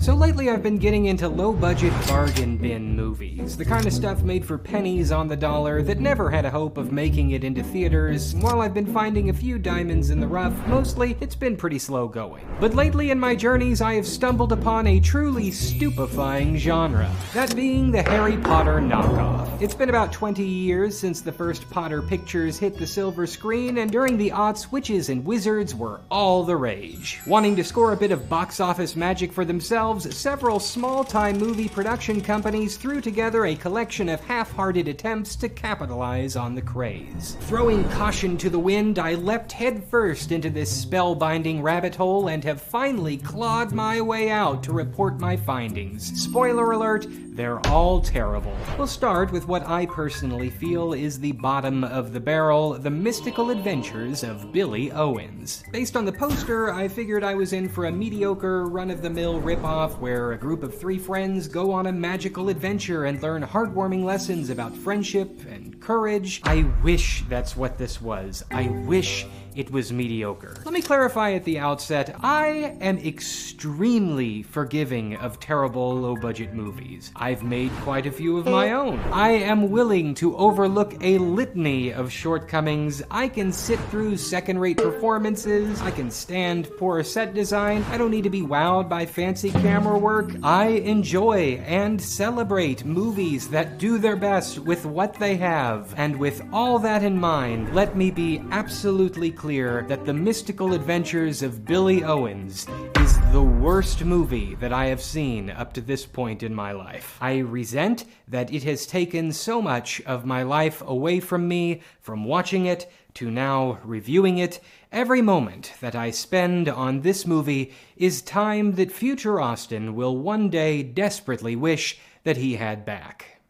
So lately I've been getting into low-budget bargain bin movies, the kind of stuff made for pennies on the dollar that never had a hope of making it into theaters. While I've been finding a few diamonds in the rough, mostly it's been pretty slow going. But lately in my journeys I have stumbled upon a truly stupefying genre, that being the Harry Potter knockoff. It's been about 20 years since the first Potter pictures hit the silver screen, and during the aughts, witches and wizards were all the rage. Wanting to score a bit of box office magic for themselves, several small-time movie production companies threw together a collection of half-hearted attempts to capitalize on the craze. Throwing caution to the wind, I leapt headfirst into this spellbinding rabbit hole and have finally clawed my way out to report my findings. Spoiler alert, they're all terrible. We'll start with what I personally feel is the bottom of the barrel, the mystical adventures of Billy Owens. Based on the poster, I figured I was in for a mediocre, run-of-the-mill ripoff where a group of 3 friends go on a magical adventure and learn heartwarming lessons about friendship and courage. I wish that's what this was. I wish it was mediocre. Let me clarify at the outset, I am extremely forgiving of terrible low-budget movies. I've made quite a few of my own. I am willing to overlook a litany of shortcomings. I can sit through second-rate performances. I can stand poor set design. I don't need to be wowed by fancy camera work. I enjoy and celebrate movies that do their best with what they have. And with all that in mind, let me be absolutely clear that The Mystical Adventures of Billy Owens is the worst movie that I have seen up to this point in my life. I resent that it has taken so much of my life away from me, from watching it to now reviewing it. Every moment that I spend on this movie is time that future Austin will one day desperately wish that he had back.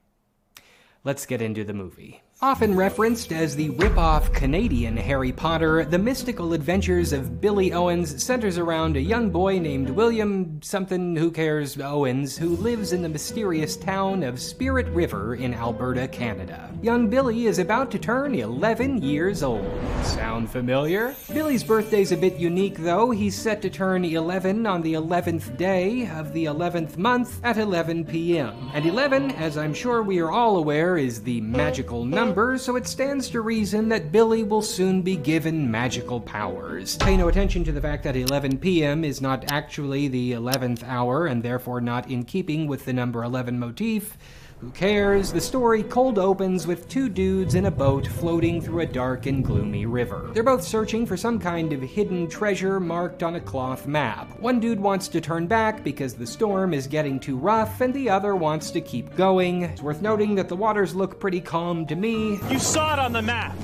Let's get into the movie. Often referenced as the rip-off Canadian Harry Potter, The Mystical Adventures of Billy Owens centers around a young boy named William something who cares Owens who lives in the mysterious town of Spirit River in Alberta, Canada. Young Billy is about to turn 11 years old. Sound familiar? Billy's birthday's a bit unique though. He's set to turn 11 on the 11th day of the 11th month at 11 p.m. And 11, as I'm sure we are all aware, is the magical number, so it stands to reason that Billy will soon be given magical powers. Pay no attention to the fact that 11 p.m. is not actually the 11th hour and therefore not in keeping with the number 11 motif. Who cares? The story cold opens with 2 dudes in a boat floating through a dark and gloomy river. They're both searching for some kind of hidden treasure marked on a cloth map. One dude wants to turn back because the storm is getting too rough, and the other wants to keep going. It's worth noting that the waters look pretty calm to me. You saw it on the map.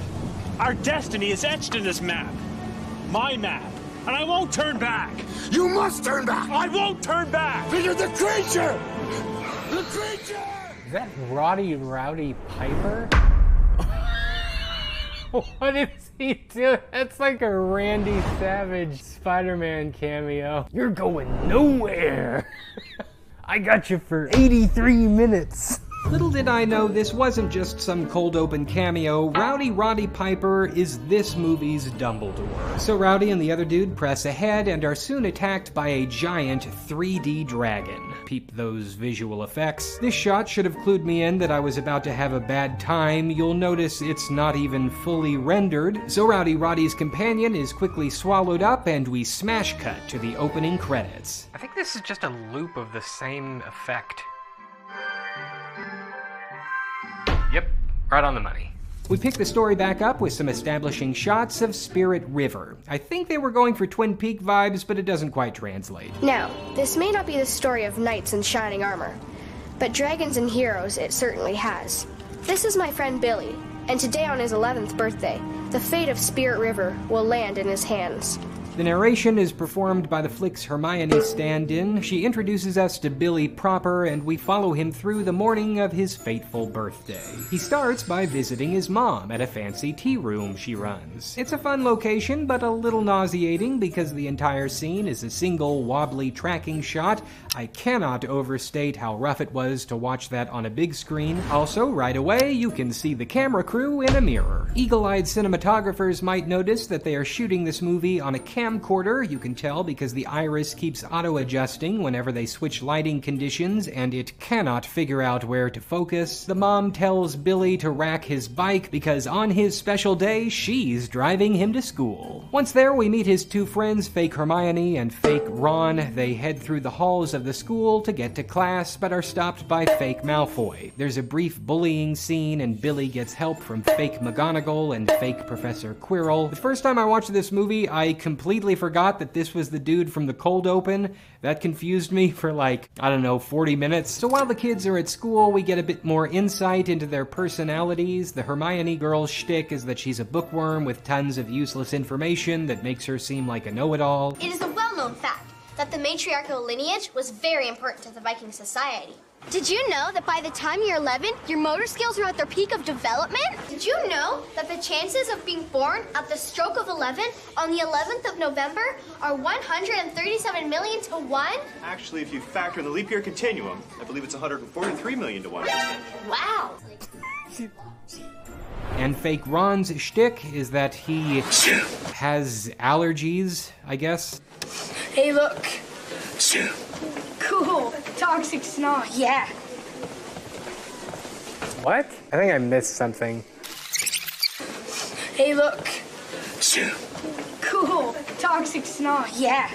Our destiny is etched in this map. My map. And I won't turn back. You must turn back. I won't turn back. You're the creature. The creature. Is that Rowdy Piper? What is he doing? That's like a Randy Savage Spider-Man cameo. You're going nowhere. I got you for 83 minutes. Little did I know this wasn't just some cold open cameo. Roddy Piper is this movie's Dumbledore. So Rowdy and the other dude press ahead and are soon attacked by a giant 3D dragon. Peep those visual effects. This shot should have clued me in that I was about to have a bad time. You'll notice it's not even fully rendered. So Roddy's companion is quickly swallowed up and we smash cut to the opening credits. I think this is just a loop of the same effect. Yep, right on the money. We pick the story back up with some establishing shots of Spirit River. I think they were going for Twin Peak vibes, but it doesn't quite translate. Now, this may not be the story of knights in shining armor, but dragons and heroes it certainly has. This is my friend Billy, and today on his 11th birthday, the fate of Spirit River will land in his hands. The narration is performed by the flick's Hermione stand-in. She introduces us to Billy proper, and we follow him through the morning of his fateful birthday. He starts by visiting his mom at a fancy tea room she runs. It's a fun location, but a little nauseating because the entire scene is a single wobbly tracking shot. I cannot overstate how rough it was to watch that on a big screen. Also, right away, you can see the camera crew in a mirror. Eagle-eyed cinematographers might notice that they are shooting this movie on a camera camcorder. You can tell because the iris keeps auto-adjusting whenever they switch lighting conditions, and it cannot figure out where to focus. The mom tells Billy to rack his bike because on his special day, she's driving him to school. Once there, we meet his two friends, fake Hermione and fake Ron. They head through the halls of the school to get to class, but are stopped by fake Malfoy. There's a brief bullying scene, and Billy gets help from fake McGonagall and fake Professor Quirrell. The first time I watched this movie, I completely forgot that this was the dude from the cold open. That confused me for like, I don't know, 40 minutes. So while the kids are at school, we get a bit more insight into their personalities. The Hermione girl's shtick is that she's a bookworm with tons of useless information that makes her seem like a know-it-all. It is a well-known fact that the matriarchal lineage was very important to the Viking society. Did you know that by the time you're 11, your motor skills are at their peak of development? Did you know that the chances of being born at the stroke of 11 on the 11th of November are 137 million to 1? Actually, if you factor in the leap year continuum, I believe it's 143 million to 1. Wow. And fake Ron's shtick is that he has allergies, I guess. Hey, look. Cool. Toxic snot. Yeah. What? I think I missed something. Hey, look. Cool. Toxic snot. Yeah.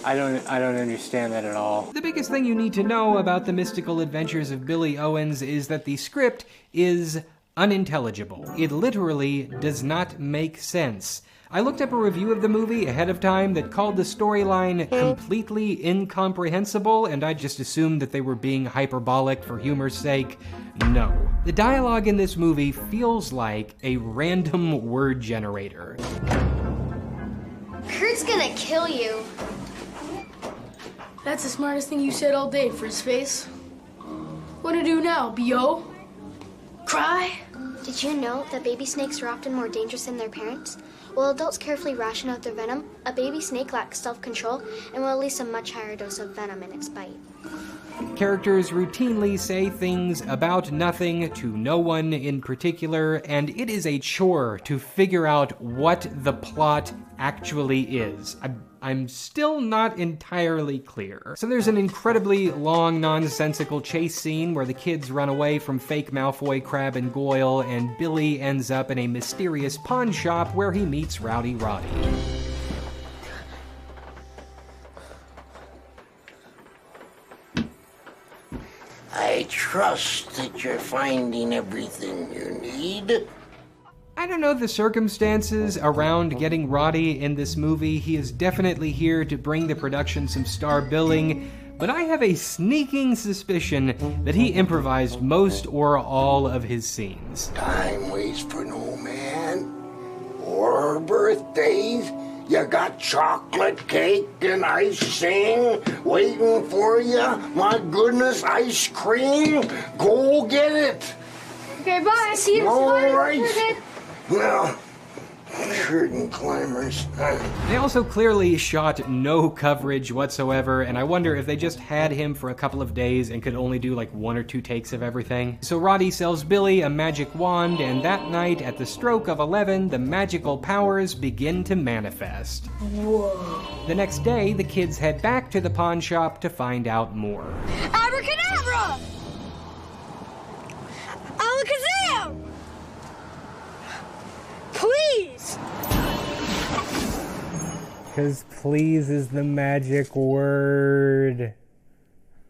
I don't understand that at all. The biggest thing you need to know about the mystical adventures of Billy Owens is that the script is unintelligible. It literally does not make sense. I looked up a review of the movie ahead of time that called the storyline completely incomprehensible, and I just assumed that they were being hyperbolic for humor's sake. No. The dialogue in this movie feels like a random word generator. Kurt's gonna kill you. That's the smartest thing you said all day, Frizzface. What to do now, B.O.? Cry? Did you know that baby snakes are often more dangerous than their parents? While adults carefully ration out their venom, a baby snake lacks self-control and will release a much higher dose of venom in its bite. Characters routinely say things about nothing to no one in particular, and it is a chore to figure out what the plot actually is. I'm still not entirely clear. So there's an incredibly long, nonsensical chase scene where the kids run away from fake Malfoy, Crabbe, and Goyle, and Billy ends up in a mysterious pawn shop where he meets Rowdy Roddy. I trust that you're finding everything you need. I don't know the circumstances around getting Roddy in this movie. He is definitely here to bring the production some star billing, but I have a sneaking suspicion that he improvised most or all of his scenes. Time waits for no man. Or birthdays. You got chocolate cake and icing waiting for you. My goodness, ice cream. Go get it. Okay, bye. See you. All right. Well, curtain climbers. They also clearly shot no coverage whatsoever, and I wonder if they just had him for a couple of days and could only do like 1 or 2 takes of everything. So Roddy sells Billy a magic wand, and that night, at the stroke of 11, the magical powers begin to manifest. Whoa. The next day, the kids head back to the pawn shop to find out more. Aabra Ka Daabra! Alakazam! Please! Because please is the magic word.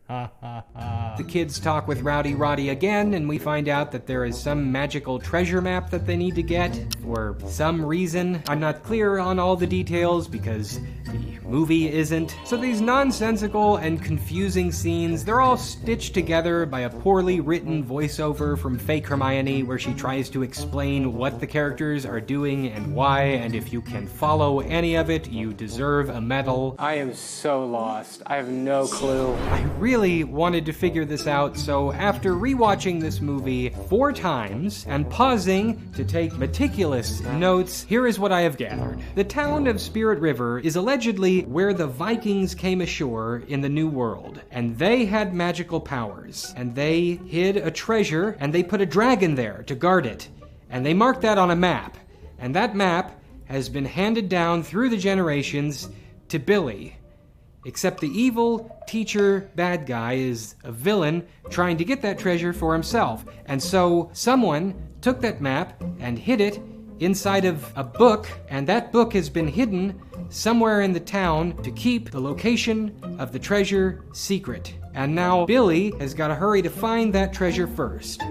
Ha ha ha. The kids talk with Rowdy Roddy again, and we find out that there is some magical treasure map that they need to get for some reason. I'm not clear on all the details because the movie isn't. So these nonsensical and confusing scenes, they're all stitched together by a poorly written voiceover from fake Hermione where she tries to explain what the characters are doing and why, and if you can follow any of it, you deserve a medal. I am so lost. I have no clue. I really wanted to figure this out, so after rewatching this movie 4 times and pausing to take meticulous notes, here is what I have gathered. The town of Spirit River is allegedly where the Vikings came ashore in the New World, and they had magical powers, and they hid a treasure, and they put a dragon there to guard it, and they marked that on a map, and that map has been handed down through the generations to Billy. Except the evil teacher bad guy is a villain trying to get that treasure for himself. And so someone took that map and hid it inside of a book, and that book has been hidden somewhere in the town to keep the location of the treasure secret. And now Billy has got to hurry to find that treasure first.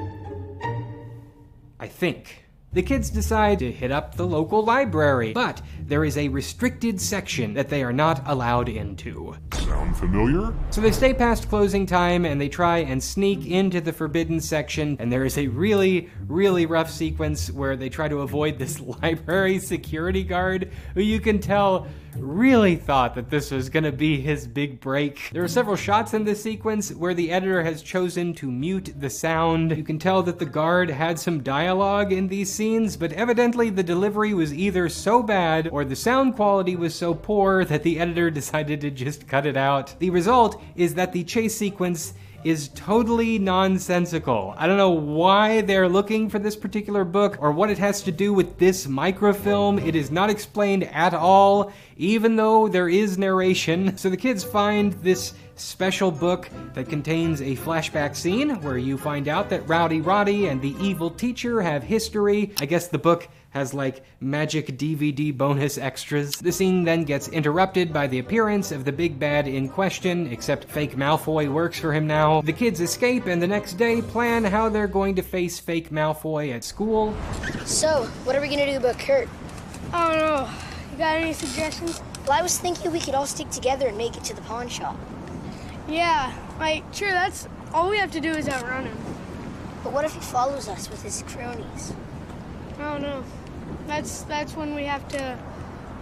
I think. The kids decide to hit up the local library, but there is a restricted section that they are not allowed into. Sound familiar? So they stay past closing time and they try and sneak into the forbidden section, and there is a really, really rough sequence where they try to avoid this library security guard who you can tell really thought that this was gonna be his big break. There are several shots in this sequence where the editor has chosen to mute the sound. You can tell that the guard had some dialogue in these scenes, but evidently the delivery was either so bad or the sound quality was so poor that the editor decided to just cut it out. The result is that the chase sequence is totally nonsensical. I don't know why they're looking for this particular book or what it has to do with this microfilm. It is not explained at all, even though there is narration. So the kids find this special book that contains a flashback scene where you find out that Rowdy Roddy and the evil teacher have history. I guess the book has like magic DVD bonus extras. The scene then gets interrupted by the appearance of the big bad in question, except fake Malfoy works for him now. The kids escape and the next day plan how they're going to face fake Malfoy at school. So, what are we gonna do about Kurt? I don't know. You got any suggestions? Well, I was thinking we could all stick together and make it to the pawn shop. Yeah, sure, that's all we have to do is outrun him. But what if he follows us with his cronies? I don't know. That's when we have to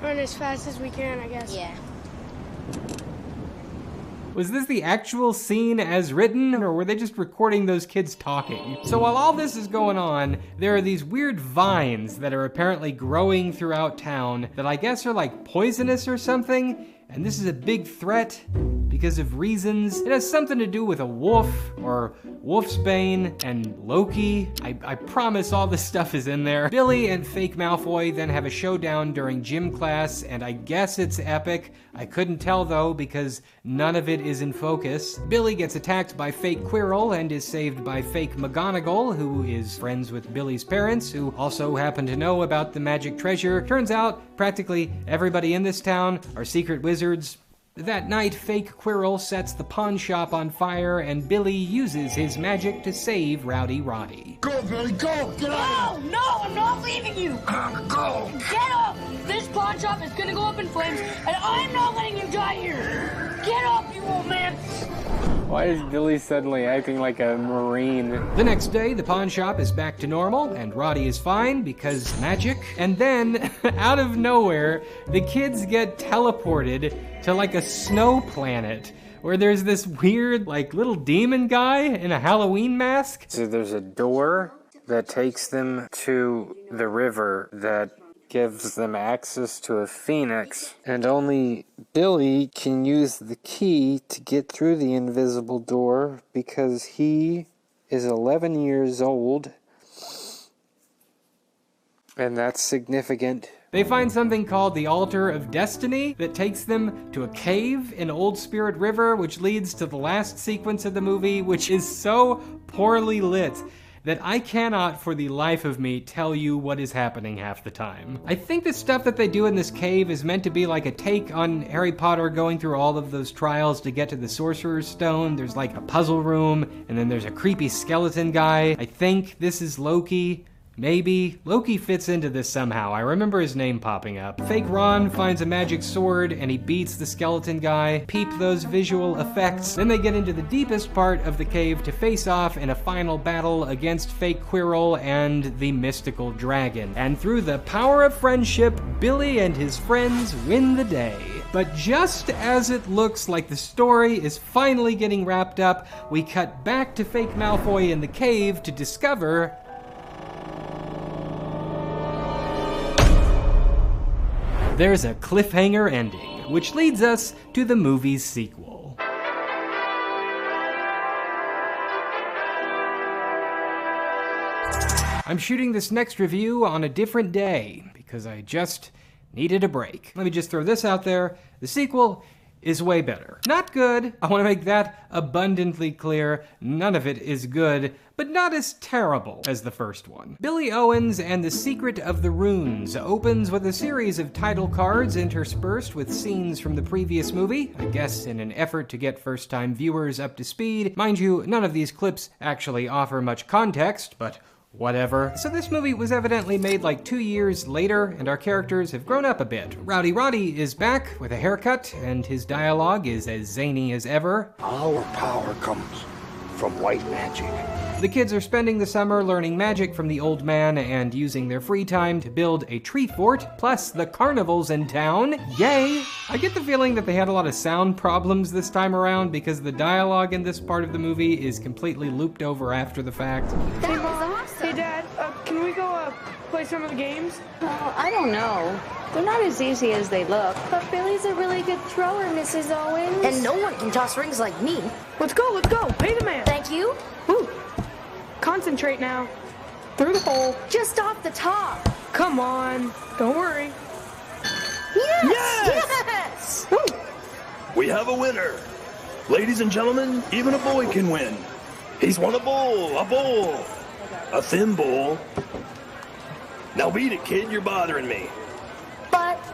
run as fast as we can, I guess. Yeah. Was this the actual scene as written, or were they just recording those kids talking? So while all this is going on, there are these weird vines that are apparently growing throughout town that I guess are like poisonous or something, and this is a big threat because of reasons. It has something to do with a wolf, or Wolfsbane, and Loki. I promise all this stuff is in there. Billy and fake Malfoy then have a showdown during gym class, and I guess it's epic. I couldn't tell though, because none of it is in focus. Billy gets attacked by fake Quirrell and is saved by fake McGonagall, who is friends with Billy's parents, who also happen to know about the magic treasure. Turns out, practically everybody in this town are secret wizards. That night, fake Quirrell sets the pawn shop on fire, and Billy uses his magic to save Rowdy Roddy. Go, Billy, go! Get out! No, I'm not leaving you! Go! Get up! This pawn shop is gonna go up in flames, and I'm not letting you die here! Get up, you old man! Why is Billy suddenly acting like a Marine? The next day, the pawn shop is back to normal, and Roddy is fine because magic. And then, out of nowhere, the kids get teleported to like a snow planet, where there's this weird, like, little demon guy in a Halloween mask. So there's a door that takes them to the river that gives them access to a phoenix, and only Billy can use the key to get through the invisible door because he is 11 years old, and that's significant. They find something called the Altar of Destiny that takes them to a cave in Old Spirit River, which leads to the last sequence of the movie, which is so poorly lit that I cannot for the life of me tell you what is happening half the time. I think the stuff that they do in this cave is meant to be like a take on Harry Potter going through all of those trials to get to the Sorcerer's Stone. There's like a puzzle room, and then there's a creepy skeleton guy. I think this is Loki. Maybe. Loki fits into this somehow. I remember his name popping up. Fake Ron finds a magic sword and he beats the skeleton guy. Peep those visual effects. Then they get into the deepest part of the cave to face off in a final battle against fake Quirrell and the mystical dragon. And through the power of friendship, Billy and his friends win the day. But just as it looks like the story is finally getting wrapped up, we cut back to fake Malfoy in the cave to discover there's a cliffhanger ending, which leads us to the movie's sequel. I'm shooting this next review on a different day because I just needed a break. Let me just throw this out there. The sequel is way better. Not good, I want to make that abundantly clear. None of it is good, but not as terrible as the first one. Billy Owens and the Secret of the Runes opens with a series of title cards interspersed with scenes from the previous movie, I guess in an effort to get first-time viewers up to speed. Mind you, none of these clips actually offer much context, but whatever. So this movie was evidently made like 2 years later, and our characters have grown up a bit. Rowdy Roddy is back with a haircut, and his dialogue is as zany as ever. Our power comes from white magic. The kids are spending the summer learning magic from the old man and using their free time to build a tree fort, plus the carnival's in town. Yay! I get the feeling that they had a lot of sound problems this time around because the dialogue in this part of the movie is completely looped over after the fact. Hey, Mom. Hey, Dad. Can we go play some of the games? I don't know. They're not as easy as they look. But Billy's a really good thrower, Mrs. Owens. And no one can toss rings like me. Let's go. Pay the man. Thank you. Woo. Concentrate now. Through the hole. Just off the top. Come on. Don't worry. Yes! Woo. We have a winner. Ladies and gentlemen, even a boy can win. He's won a bowl. A thin bowl. Now beat it, kid. You're bothering me.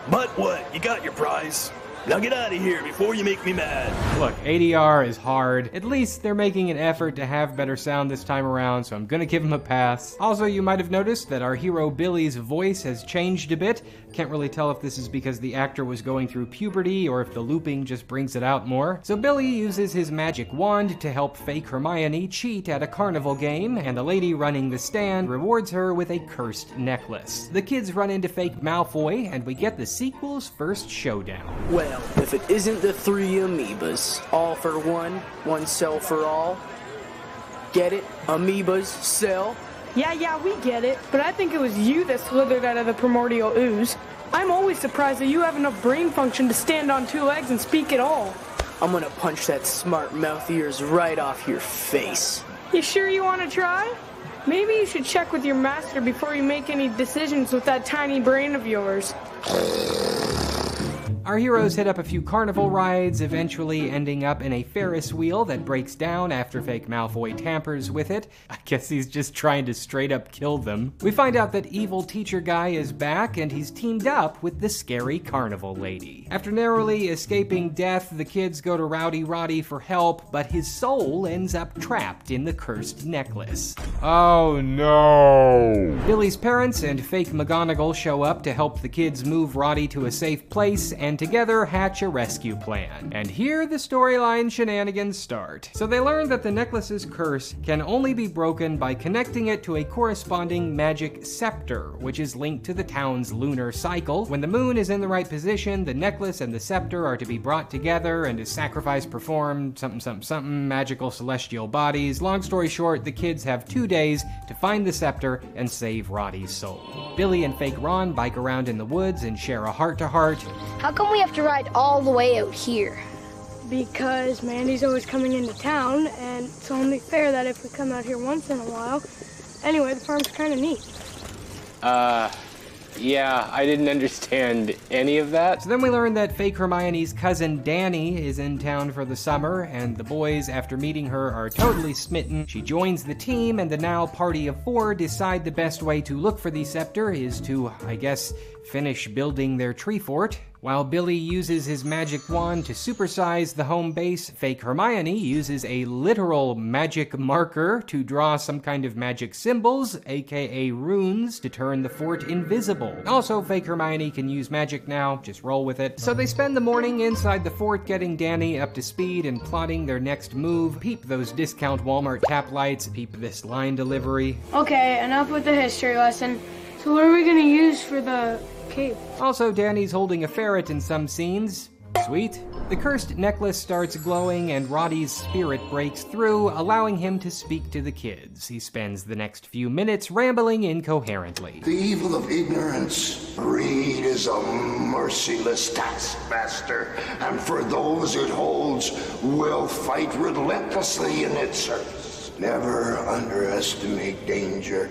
But what? You got your prize. Now get out of here before you make me mad. Look, ADR is hard. At least they're making an effort to have better sound this time around, so I'm gonna give them a pass. Also, you might have noticed that our hero Billy's voice has changed a bit. Can't really tell if this is because the actor was going through puberty or if the looping just brings it out more. So Billy uses his magic wand to help fake Hermione cheat at a carnival game, and the lady running the stand rewards her with a cursed necklace. The kids run into fake Malfoy, and we get the sequel's first showdown. Well, if it isn't the three amoebas, all for one sell for all. Get it? Amoebas sell? Yeah, we get it. But I think it was you that slithered out of the primordial ooze. I'm always surprised that you have enough brain function to stand on 2 legs and speak at all. I'm gonna punch that smart mouth of yours right off your face. You sure you want to try? Maybe you should check with your master before you make any decisions with that tiny brain of yours. Our heroes hit up a few carnival rides, eventually ending up in a Ferris wheel that breaks down after fake Malfoy tampers with it. I guess he's just trying to straight up kill them. We find out that evil teacher guy is back, and he's teamed up with the scary carnival lady. After narrowly escaping death, the kids go to Rowdy Roddy for help, but his soul ends up trapped in the cursed necklace. Oh no! Billy's parents and fake McGonagall show up to help the kids move Roddy to a safe place, and together hatch a rescue plan. And here the storyline shenanigans start. So they learn that the necklace's curse can only be broken by connecting it to a corresponding magic scepter, which is linked to the town's lunar cycle. When the moon is in the right position, the necklace and the scepter are to be brought together and a sacrifice performed, something, magical celestial bodies. Long story short, the kids have 2 days to find the scepter and save Roddy's soul. Billy and fake Ron bike around in the woods and share a heart-to-heart. How come we have to ride all the way out here? Because Mandy's always coming into town, and it's only fair that if we come out here once in a while. Anyway, the farm's kind of neat. Yeah, I didn't understand any of that. So then we learn that fake Hermione's cousin Danny is in town for the summer, and the boys, after meeting her, are totally smitten. She joins the team, and the now party of 4 decide the best way to look for the scepter is to, I guess, finish building their tree fort. While Billy uses his magic wand to supersize the home base, fake Hermione uses a literal magic marker to draw some kind of magic symbols, aka runes, to turn the fort invisible. Also, fake Hermione can use magic now, just roll with it. So they spend the morning inside the fort getting Danny up to speed and plotting their next move. Peep those discount Walmart tap lights, peep this line delivery. Okay, enough with the history lesson. So what are we gonna use for the cave? Also, Danny's holding a ferret in some scenes. Sweet. The cursed necklace starts glowing and Roddy's spirit breaks through, allowing him to speak to the kids. He spends the next few minutes rambling incoherently. The evil of ignorance. Greed is a merciless taskmaster, and for those it holds, will fight relentlessly in its service. Never underestimate danger.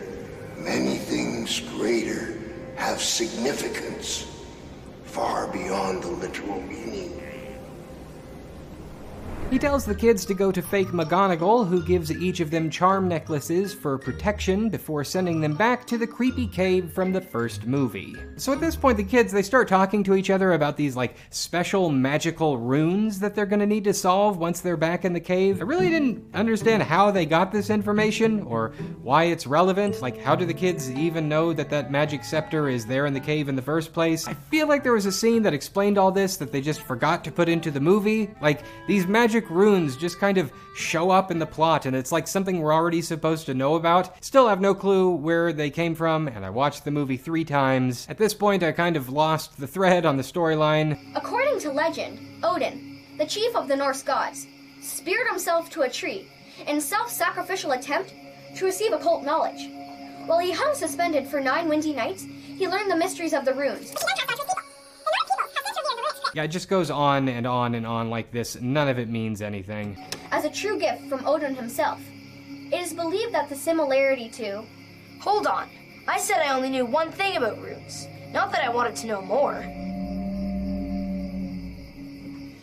Many things greater have significance. far beyond the literal meaning. He tells the kids to go to fake McGonagall, who gives each of them charm necklaces for protection before sending them back to the creepy cave from the first movie. So at this point, the kids, they start talking to each other about these, like, special magical runes that they're gonna need to solve once they're back in the cave. I really didn't understand how they got this information, or why it's relevant. Like, how do the kids even know that that magic scepter is there in the cave in the first place? I feel like there was a scene that explained all this that they just forgot to put into the movie. Like, these magic runes just kind of show up in the plot, and it's like something we're already supposed to know about. Still have no clue where they came from, and I watched the movie 3 times. At this point, I kind of lost the thread on the storyline. According to legend, Odin, the chief of the Norse gods, speared himself to a tree in self-sacrificial attempt to receive occult knowledge. While he hung suspended for 9 windy nights, he learned the mysteries of the runes. Yeah, it just goes on and on and on like this. None of it means anything. As a true gift from Odin himself. It is believed that the similarity to... Hold on. I said I only knew one thing about runes. Not that I wanted to know more.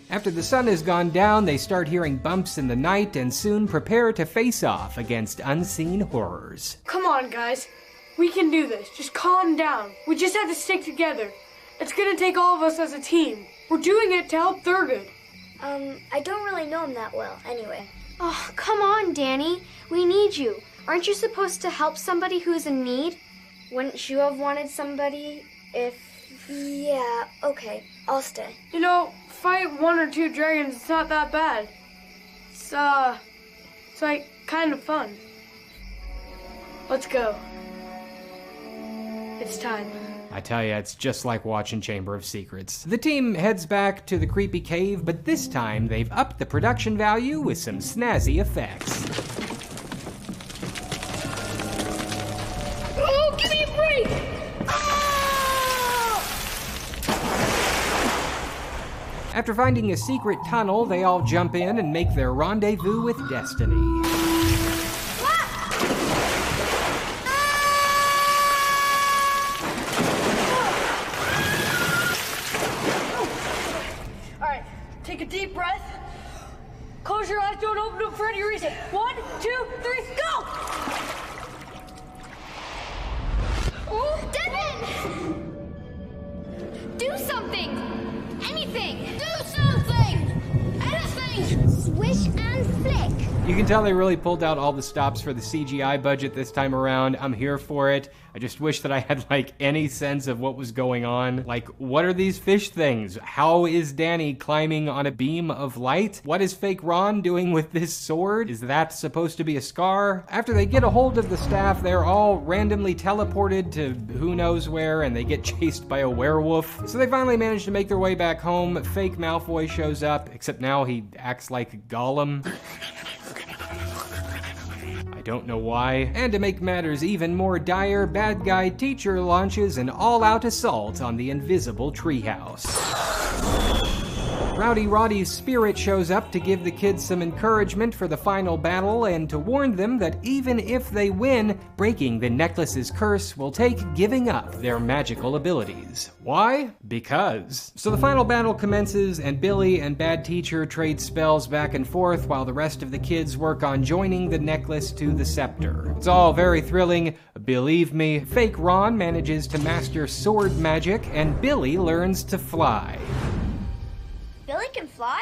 After the sun has gone down, they start hearing bumps in the night and soon prepare to face off against unseen horrors. Come on, guys. We can do this. Just calm down. We just have to stick together. It's gonna take all of us as a team. We're doing it to help Thurgood. I don't really know him that well, anyway. Oh, come on, Danny. We need you. Aren't you supposed to help somebody who's in need? Wouldn't you have wanted somebody if... Yeah, okay. I'll stay. You know, fight 1 or 2 dragons, it's not that bad. It's like, kind of fun. Let's go. It's time. I tell ya, it's just like watching Chamber of Secrets. The team heads back to the creepy cave, but this time they've upped the production value with some snazzy effects. Oh, give me a break! Ah! After finding a secret tunnel, they all jump in and make their rendezvous with destiny. Take a deep breath. Close your eyes, don't open them for any reason. 1, 2, 3, go! Oh, Devin! Do something! Anything! Do something! Anything! Swish and flick! You can tell they really pulled out all the stops for the CGI budget this time around. I'm here for it. I just wish that I had, like, any sense of what was going on. Like, what are these fish things? How is Danny climbing on a beam of light? What is fake Ron doing with this sword? Is that supposed to be a scar? After they get a hold of the staff, they're all randomly teleported to who knows where, and they get chased by a werewolf. So they finally manage to make their way back home. Fake Malfoy shows up, except now he acts like Gollum. Don't know why. And to make matters even more dire, bad guy teacher launches an all-out assault on the invisible treehouse. Rowdy Roddy's spirit shows up to give the kids some encouragement for the final battle and to warn them that even if they win, breaking the necklace's curse will take giving up their magical abilities. Why? Because. So the final battle commences and Billy and Bad Teacher trade spells back and forth while the rest of the kids work on joining the necklace to the scepter. It's all very thrilling. Believe me, fake Ron manages to master sword magic and Billy learns to fly. Billy can fly?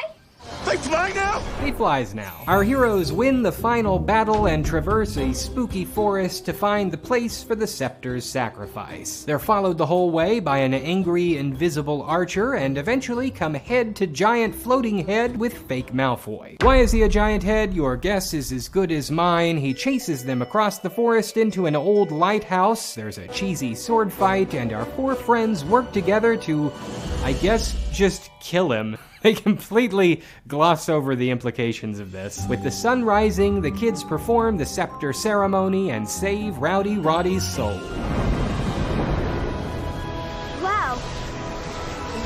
They fly now? He flies now. Our heroes win the final battle and traverse a spooky forest to find the place for the scepter's sacrifice. They're followed the whole way by an angry, invisible archer and eventually come head to giant floating head with fake Malfoy. Why is he a giant head? Your guess is as good as mine. He chases them across the forest into an old lighthouse. There's a cheesy sword fight and our 4 friends work together to, I guess, just kill him. They completely gloss over the implications of this. With the sun rising, the kids perform the scepter ceremony and save Rowdy Roddy's soul. Wow.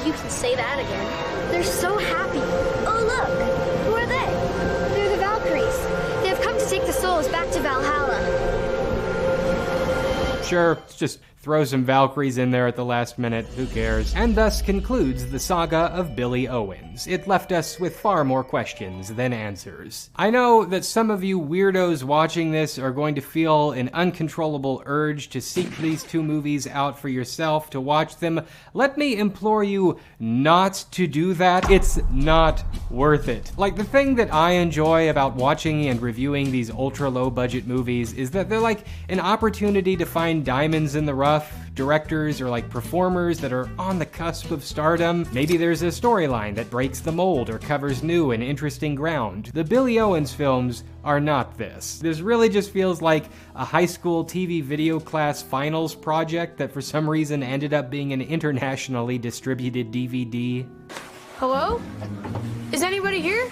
You can say that again. They're so happy. Oh, look. Who are they? They're the Valkyries. They have come to take the souls back to Valhalla. Sure, it's just throw some Valkyries in there at the last minute, who cares? And thus concludes the saga of Billy Owens. It left us with far more questions than answers. I know that some of you weirdos watching this are going to feel an uncontrollable urge to seek these two movies out for yourself, to watch them. Let me implore you not to do that. It's not worth it. Like, the thing that I enjoy about watching and reviewing these ultra low budget movies is that they're like an opportunity to find diamonds in the rough, directors or like performers that are on the cusp of stardom. Maybe there's a storyline that breaks the mold or covers new and interesting ground. The Billy Owens films are not this. This really just feels like a high school TV video class finals project that for some reason ended up being an internationally distributed DVD. Hello? Is anybody here?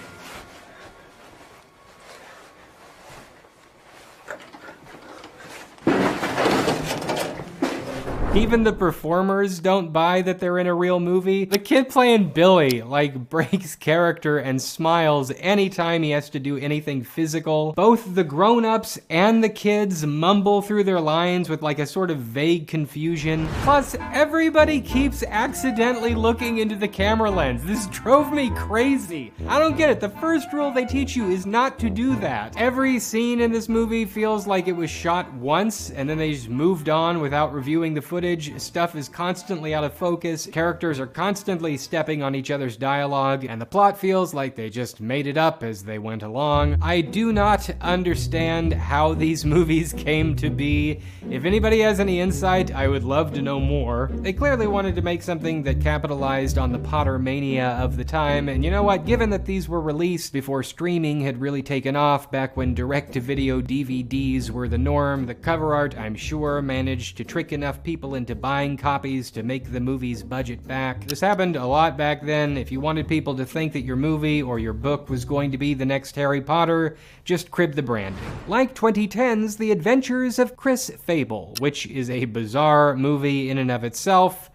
Even the performers don't buy that they're in a real movie. The kid playing Billy, like, breaks character and smiles anytime he has to do anything physical. Both the grown-ups and the kids mumble through their lines with like a sort of vague confusion. Plus, everybody keeps accidentally looking into the camera lens. This drove me crazy. I don't get it. The first rule they teach you is not to do that. Every scene in this movie feels like it was shot once and then they just moved on without reviewing the footage. Stuff is constantly out of focus, characters are constantly stepping on each other's dialogue, and the plot feels like they just made it up as they went along. I do not understand how these movies came to be. If anybody has any insight, I would love to know more. They clearly wanted to make something that capitalized on the Potter mania of the time, and you know what? Given that these were released before streaming had really taken off, back when direct-to-video DVDs were the norm, the cover art, I'm sure, managed to trick enough people into buying copies to make the movie's budget back. This happened a lot back then. If you wanted people to think that your movie or your book was going to be the next Harry Potter, just crib the branding. Like 2010's The Adventures of Chris Fable, which is a bizarre movie in and of itself.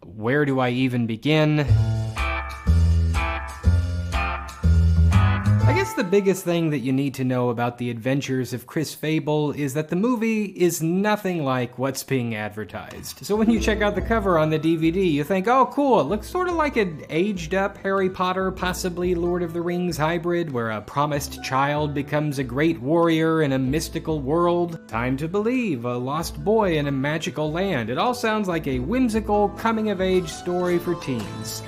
Where do I even begin? I guess the biggest thing that you need to know about The Adventures of Chris Fable is that the movie is nothing like what's being advertised. So when you check out the cover on the DVD, you think, oh cool, it looks sort of like an aged up Harry Potter, possibly Lord of the Rings hybrid, where a promised child becomes a great warrior in a mystical world. Time to Believe, a lost boy in a magical land. It all sounds like a whimsical coming-of-age story for teens.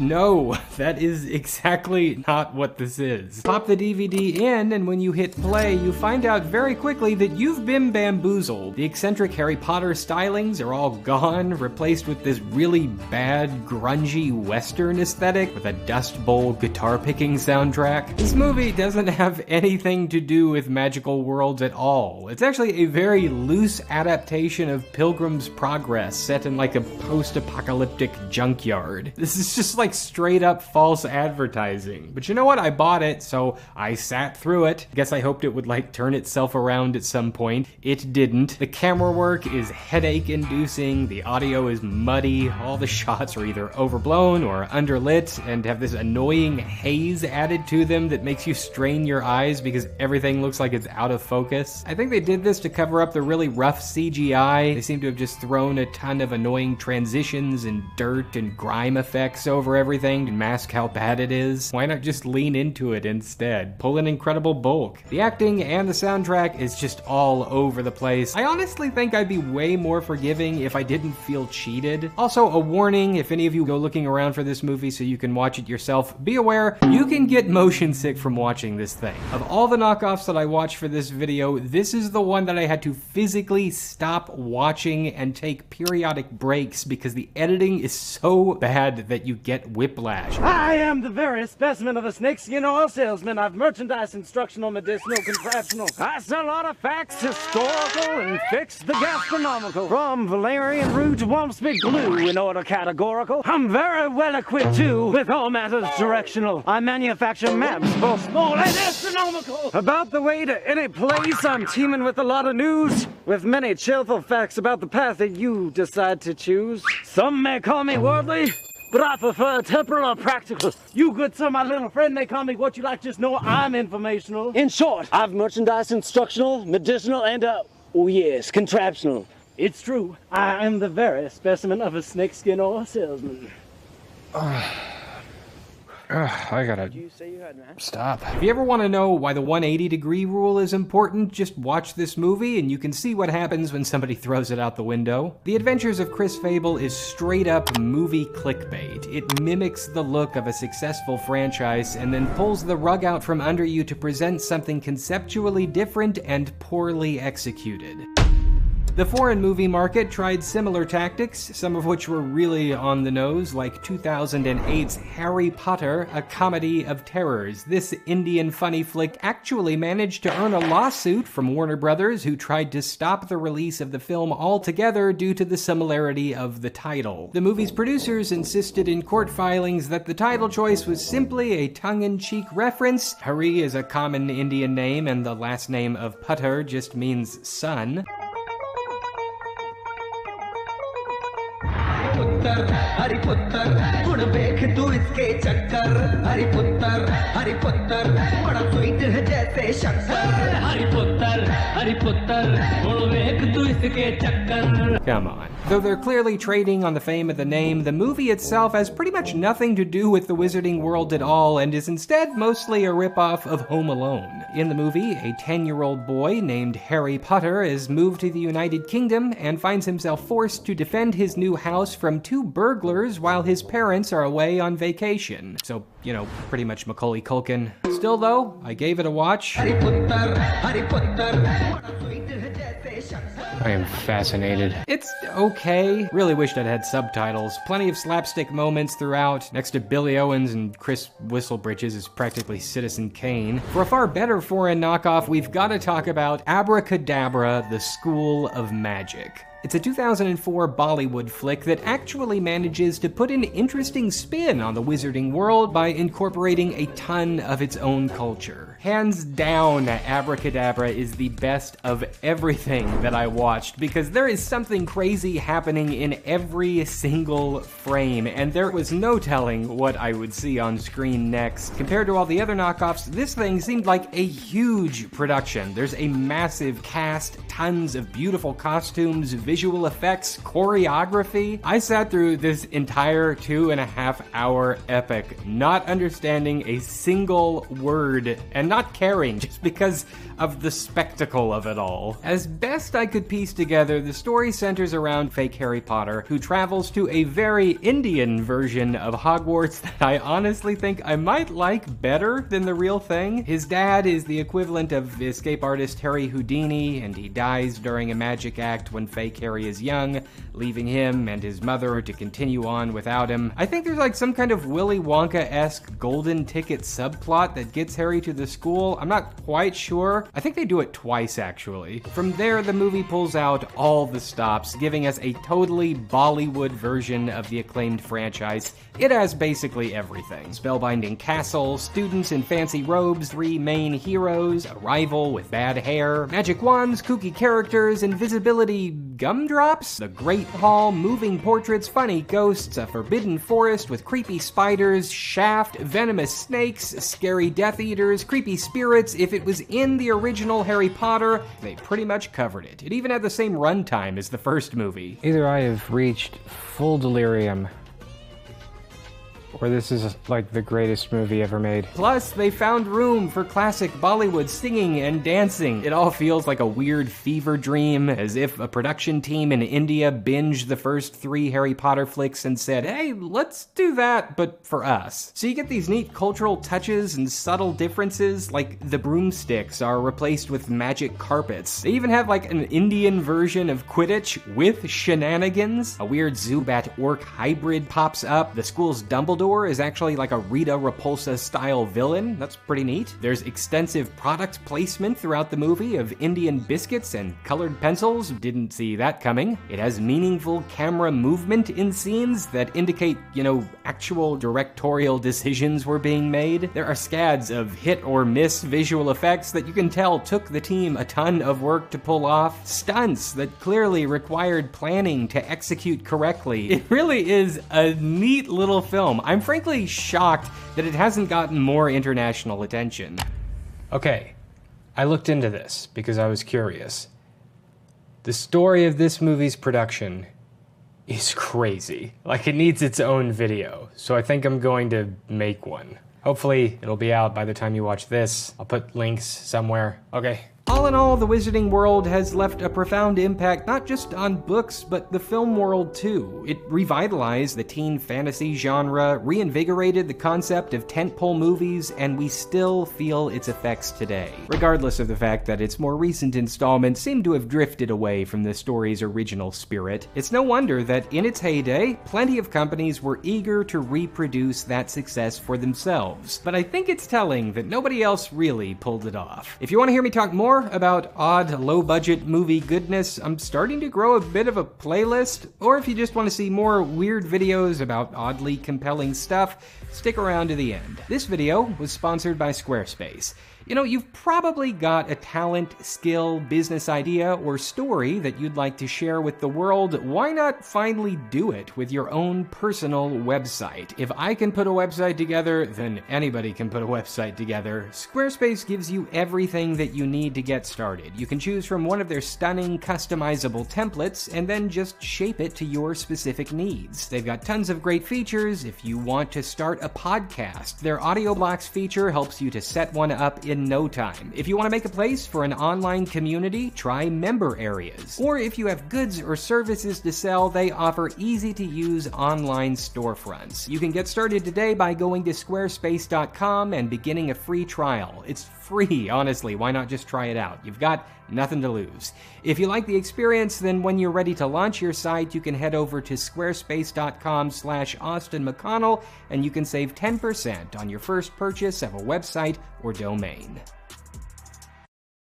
No, that is exactly not what this is. Pop the DVD in, and when you hit play, you find out very quickly that you've been bamboozled. The eccentric Harry Potter stylings are all gone, replaced with this really bad, grungy Western aesthetic with a Dust Bowl guitar-picking soundtrack. This movie doesn't have anything to do with magical worlds at all. It's actually a very loose adaptation of Pilgrim's Progress, set in like a post-apocalyptic junkyard. This is just like straight up false advertising. But you know what? I bought it, so I sat through it. Guess I hoped it would like turn itself around at some point. It didn't. The camera work is headache inducing. The audio is muddy. All the shots are either overblown or underlit and have this annoying haze added to them that makes you strain your eyes because everything looks like it's out of focus. I think they did this to cover up the really rough CGI. They seem to have just thrown a ton of annoying transitions and dirt and grime effects over everything to mask how bad it is. Why not just lean into it instead? Pull an incredible bulk. The acting and the soundtrack is just all over the place. I honestly think I'd be way more forgiving if I didn't feel cheated. Also, a warning, if any of you go looking around for this movie so you can watch it yourself, be aware, you can get motion sick from watching this thing. Of all the knockoffs that I watched for this video, this is the one that I had to physically stop watching and take periodic breaks because the editing is so bad that you get whiplash. I am the veriest specimen of a snakeskin oil salesman. I've merchandise, instructional, medicinal, contraptional. I sell artifacts, historical, and fix the gastronomical. From valerian root to Wampsmith glue in order categorical. I'm very well equipped too with all matters directional. I manufacture maps for small and astronomical. About the way to any place, I'm teeming with a lot of news. With many cheerful facts about the path that you decide to choose. Some may call me worldly, but I prefer temporal or practical. You good sir, my little friend, may call me what you like, just know I'm informational. In short, I've merchandise, instructional, medicinal, and oh yes, contraptional. It's true. I am the very specimen of a snakeskin oil salesman. I gotta stop. If you ever want to know why the 180-degree rule is important, just watch this movie and you can see what happens when somebody throws it out the window. The Adventures of Chris Fable is straight up movie clickbait. It mimics the look of a successful franchise and then pulls the rug out from under you to present something conceptually different and poorly executed. The foreign movie market tried similar tactics, some of which were really on the nose, like 2008's Harry Potter, a comedy of terrors. This Indian funny flick actually managed to earn a lawsuit from Warner Brothers, who tried to stop the release of the film altogether due to the similarity of the title. The movie's producers insisted in court filings that the title choice was simply a tongue-in-cheek reference. Hari is a common Indian name, and the last name of Puttar just means son. Hari पुत्तर गुण देख तू इसके चक्कर हरि पुत्तर बड़ा sweet है जैसे शक्कर हरि पुत्तर गुण देख तू इसके चक्कर. Come on. Though they're clearly trading on the fame of the name, the movie itself has pretty much nothing to do with the wizarding world at all and is instead mostly a ripoff of Home Alone. In the movie, a 10-year-old boy named Harry Potter is moved to the United Kingdom and finds himself forced to defend his new house from two burglars while his parents are away on vacation. So, you know, pretty much Macaulay Culkin. Still though, I gave it a watch. I am fascinated. It's okay. Really wished I'd had subtitles. Plenty of slapstick moments throughout. Next to Billy Owens and Chris Whistlebritches is practically Citizen Kane. For a far better foreign knockoff, we've got to talk about Aabra Ka Daabra, The School of Magic. It's a 2004 Bollywood flick that actually manages to put an interesting spin on the wizarding world by incorporating a ton of its own culture. Hands down, Aabra Ka Daabra is the best of everything that I watched because there is something crazy happening in every single frame, and there was no telling what I would see on screen next. Compared to all the other knockoffs, this thing seemed like a huge production. There's a massive cast, tons of beautiful costumes, visual effects, choreography. I sat through this entire 2.5-hour epic, not understanding a single word and not caring just because of the spectacle of it all. As best I could piece together, the story centers around fake Harry Potter, who travels to a very Indian version of Hogwarts that I honestly think I might like better than the real thing. His dad is the equivalent of escape artist Harry Houdini, and he dies during a magic act when fake Harry is young, leaving him and his mother to continue on without him. I think there's like some kind of Willy Wonka-esque golden ticket subplot that gets Harry to the school. I'm not quite sure. I think they do it twice, actually. From there, the movie pulls out all the stops, giving us a totally Bollywood version of the acclaimed franchise. It has basically everything. Spellbinding castle, students in fancy robes, 3 main heroes, a rival with bad hair, magic wands, kooky characters, invisibility gumdrops, the Great Hall, moving portraits, funny ghosts, a forbidden forest with creepy spiders, shaft, venomous snakes, scary Death Eaters, creepy spirits. If it was in the original Harry Potter, they pretty much covered it. It even had the same runtime as the first movie. Either I have reached full delirium, or this is like the greatest movie ever made. Plus, they found room for classic Bollywood singing and dancing. It all feels like a weird fever dream, as if a production team in India binged the first 3 Harry Potter flicks and said, hey, let's do that, but for us. So you get these neat cultural touches and subtle differences, like the broomsticks are replaced with magic carpets. They even have like an Indian version of Quidditch with shenanigans. A weird Zubat-Orc hybrid pops up. The school's Dumbledore is actually like a Rita Repulsa-style villain. That's pretty neat. There's extensive product placement throughout the movie of Indian biscuits and colored pencils. Didn't see that coming. It has meaningful camera movement in scenes that indicate, you know, actual directorial decisions were being made. There are scads of hit or miss visual effects that you can tell took the team a ton of work to pull off. Stunts that clearly required planning to execute correctly. It really is a neat little film. I'm frankly shocked that it hasn't gotten more international attention. Okay, I looked into this because I was curious. The story of this movie's production is crazy. Like, it needs its own video, so I think I'm going to make one. Hopefully, it'll be out by the time you watch this. I'll put links somewhere. Okay. All in all, the Wizarding World has left a profound impact not just on books, but the film world too. It revitalized the teen fantasy genre, reinvigorated the concept of tentpole movies, and we still feel its effects today, regardless of the fact that its more recent installments seem to have drifted away from the story's original spirit. It's no wonder that in its heyday, plenty of companies were eager to reproduce that success for themselves. But I think it's telling that nobody else really pulled it off. If you want to hear me talk more about odd, low-budget movie goodness, I'm starting to grow a bit of a playlist, or if you just want to see more weird videos about oddly compelling stuff, stick around to the end. This video was sponsored by Squarespace. You know, you've probably got a talent, skill, business idea, or story that you'd like to share with the world. Why not finally do it with your own personal website? If I can put a website together, then anybody can put a website together. Squarespace gives you everything that you need to get started. You can choose from one of their stunning, customizable templates, and then just shape it to your specific needs. They've got tons of great features. If you want to start a podcast, their Audio Blocks feature helps you to set one up in no time. If you want to make a place for an online community, try member areas. Or if you have goods or services to sell, they offer easy-to-use online storefronts. You can get started today by going to squarespace.com and beginning a free trial. It's free, honestly. Why not just try it out? You've got nothing to lose. If you like the experience, then when you're ready to launch your site, you can head over to squarespace.com/AustinMcConnell and you can save 10% on your first purchase of a website or domain.